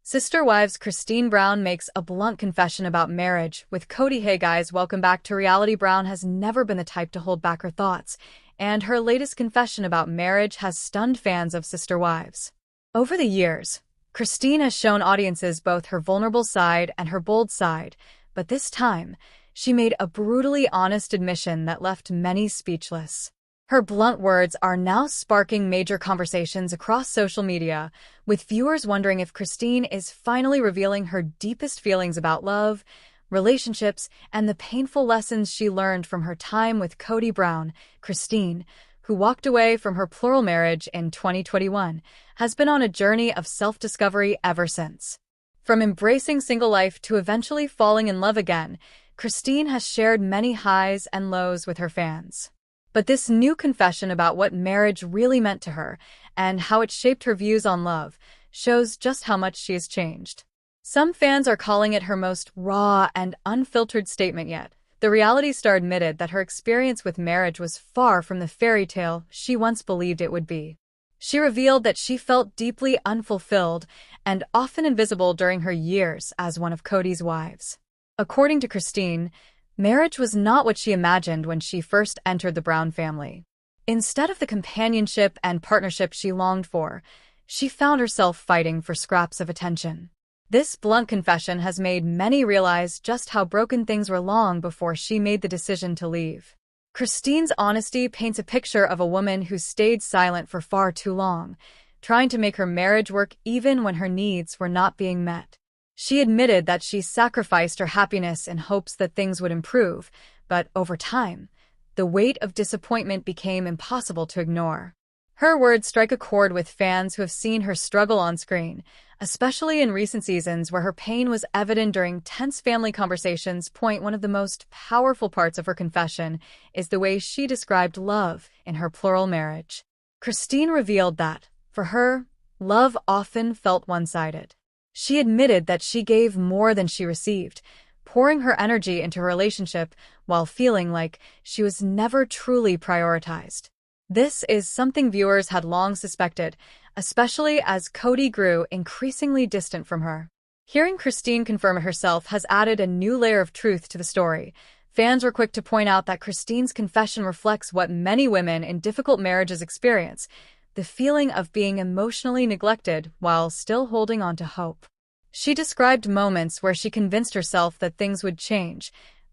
Sister Wives Christine Brown makes a blunt confession about marriage with Kody. Hey guys, welcome back to reality. Brown has never been the type to hold back her thoughts, and her latest confession about marriage has stunned fans of Sister Wives. Over the years, Christine has shown audiences both her vulnerable side and her bold side, but this time, she made a brutally honest admission that left many speechless. Her blunt words are now sparking major conversations across social media, with viewers wondering if Christine is finally revealing her deepest feelings about love, relationships, and the painful lessons she learned from her time with Kody Brown. Christine, who walked away from her plural marriage in 2021, has been on a journey of self-discovery ever since. From embracing single life to eventually falling in love again, Christine has shared many highs and lows with her fans. But this new confession about what marriage really meant to her and how it shaped her views on love shows just how much she has changed. Some fans are calling it her most raw and unfiltered statement yet. The reality star admitted that her experience with marriage was far from the fairy tale she once believed it would be. She revealed that she felt deeply unfulfilled and often invisible during her years as one of Kody's wives. According to Christine, marriage was not what she imagined when she first entered the Brown family. Instead of the companionship and partnership she longed for, she found herself fighting for scraps of attention. This blunt confession has made many realize just how broken things were long before she made the decision to leave. Christine's honesty paints a picture of a woman who stayed silent for far too long, trying to make her marriage work even when her needs were not being met. She admitted that she sacrificed her happiness in hopes that things would improve, but over time, the weight of disappointment became impossible to ignore. Her words strike a chord with fans who have seen her struggle on screen, especially in recent seasons where her pain was evident during tense family conversations. One of the most powerful parts of her confession is the way she described love in her plural marriage. Christine revealed that, for her, love often felt one-sided. She admitted that she gave more than she received, pouring her energy into her relationship while feeling like she was never truly prioritized. This is something viewers had long suspected, especially as Kody grew increasingly distant from her. Hearing Christine confirm it herself has added a new layer of truth to the story. Fans were quick to point out that Christine's confession reflects what many women in difficult marriages experience: the feeling of being emotionally neglected while still holding on to hope. She described moments where she convinced herself that things would change,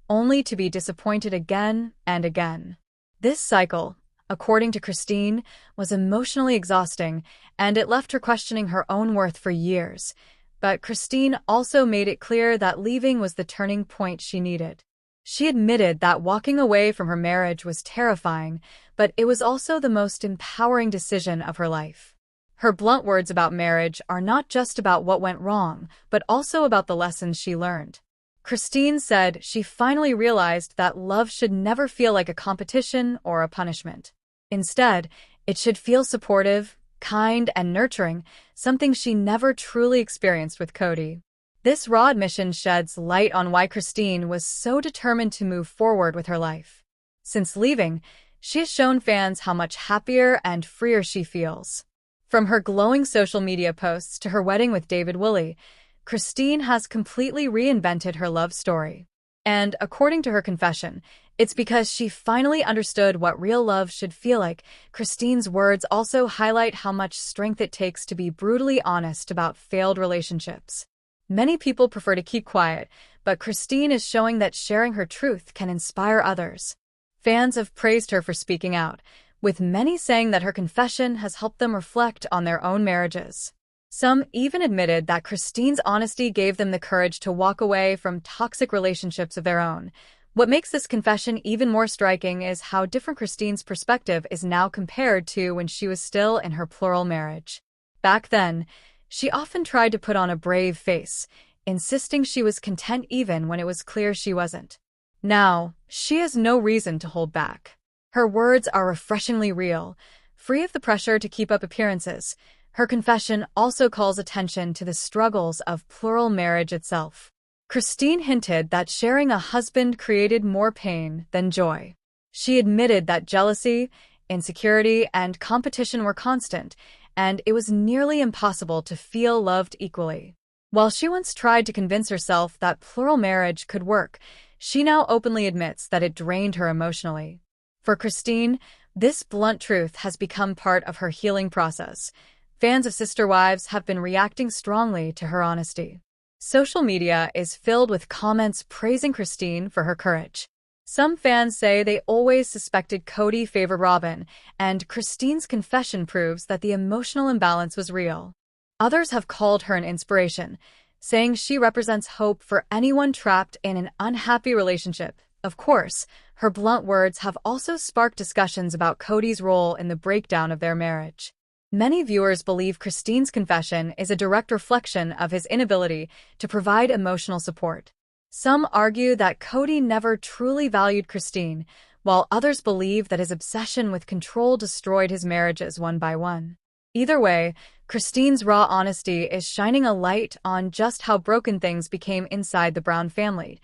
only to be disappointed again and again. This cycle, according to Christine, was emotionally exhausting, and it left her questioning her own worth for years. But Christine also made it clear that leaving was the turning point she needed. She admitted that walking away from her marriage was terrifying, but it was also the most empowering decision of her life. Her blunt words about marriage are not just about what went wrong, but also about the lessons she learned. Christine said she finally realized that love should never feel like a competition or a punishment. Instead, it should feel supportive, kind, and nurturing, something she never truly experienced with Kody. This raw admission sheds light on why Christine was so determined to move forward with her life. Since leaving, she has shown fans how much happier and freer she feels. From her glowing social media posts to her wedding with David Woolley, Christine has completely reinvented her love story. And according to her confession, it's because she finally understood what real love should feel like. Christine's words also highlight how much strength it takes to be brutally honest about failed relationships. Many people prefer to keep quiet, but Christine is showing that sharing her truth can inspire others. Fans have praised her for speaking out, with many saying that her confession has helped them reflect on their own marriages. Some even admitted that Christine's honesty gave them the courage to walk away from toxic relationships of their own. What makes this confession even more striking is how different Christine's perspective is now compared to when she was still in her plural marriage. Back then, she often tried to put on a brave face, insisting she was content even when it was clear she wasn't. Now, she has no reason to hold back. Her words are refreshingly real, free of the pressure to keep up appearances. Her confession also calls attention to the struggles of plural marriage itself. Christine hinted that sharing a husband created more pain than joy. She admitted that jealousy, insecurity, and competition were constant, and it was nearly impossible to feel loved equally. While she once tried to convince herself that plural marriage could work, she now openly admits that it drained her emotionally. For Christine, this blunt truth has become part of her healing process. Fans of Sister Wives have been reacting strongly to her honesty. Social media is filled with comments praising Christine for her courage. Some fans say they always suspected Kody favored Robin, and Christine's confession proves that the emotional imbalance was real. Others have called her an inspiration, saying she represents hope for anyone trapped in an unhappy relationship. Of course, her blunt words have also sparked discussions about Kody's role in the breakdown of their marriage. Many viewers believe Christine's confession is a direct reflection of his inability to provide emotional support. Some argue that Kody never truly valued Christine, while others believe that his obsession with control destroyed his marriages one by one. Either way, Christine's raw honesty is shining a light on just how broken things became inside the Brown family.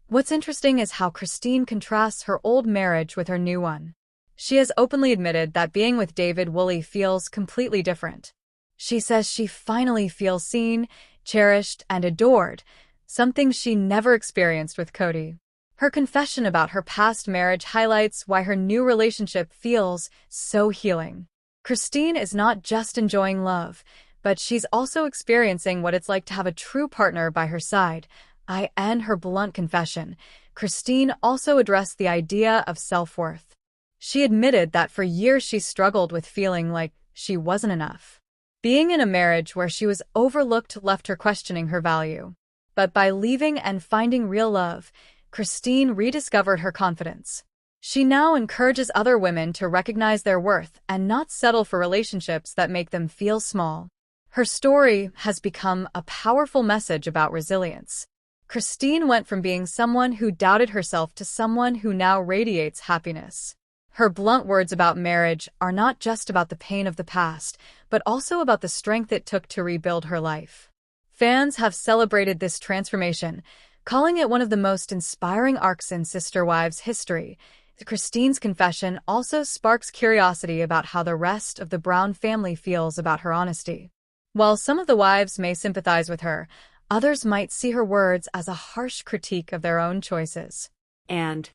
What's interesting is how Christine contrasts her old marriage with her new one. She has openly admitted that being with David Woolley feels completely different. She says she finally feels seen, cherished, and adored, something she never experienced with Kody. Her confession about her past marriage highlights why her new relationship feels so healing. Christine is not just enjoying love, but she's also experiencing what it's like to have a true partner by her side. In her blunt confession, Christine also addressed the idea of self-worth. She admitted that for years she struggled with feeling like she wasn't enough. Being in a marriage where she was overlooked left her questioning her value. But by leaving and finding real love, Christine rediscovered her confidence. She now encourages other women to recognize their worth and not settle for relationships that make them feel small. Her story has become a powerful message about resilience. Christine went from being someone who doubted herself to someone who now radiates happiness. Her blunt words about marriage are not just about the pain of the past, but also about the strength it took to rebuild her life. Fans have celebrated this transformation, calling it one of the most inspiring arcs in Sister Wives history. Christine's confession also sparks curiosity about how the rest of the Brown family feels about her honesty. While some of the wives may sympathize with her, others might see her words as a harsh critique of their own choices. And